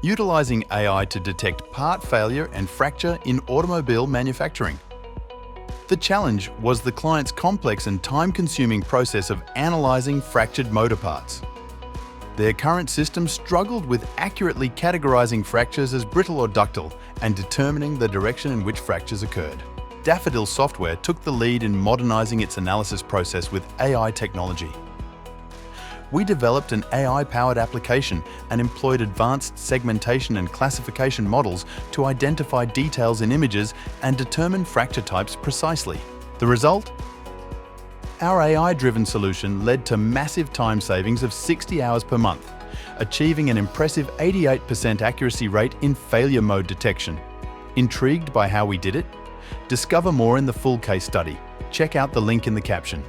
utilizing AI to detect part failure and fracture in automobile manufacturing. The challenge was the client's complex and time-consuming process of analyzing fractured motor parts. Their current system struggled with accurately categorizing fractures as brittle or ductile and determining the direction in which fractures occurred. Daffodil Software took the lead in modernizing its analysis process with AI technology. We developed an AI-powered application and employed advanced segmentation and classification models to identify details in images and determine fracture types precisely. The result? Our AI-driven solution led to massive time savings of 60 hours per month, achieving an impressive 88% accuracy rate in failure mode detection. Intrigued by how we did it? Discover more in the full case study. Check out the link in the caption.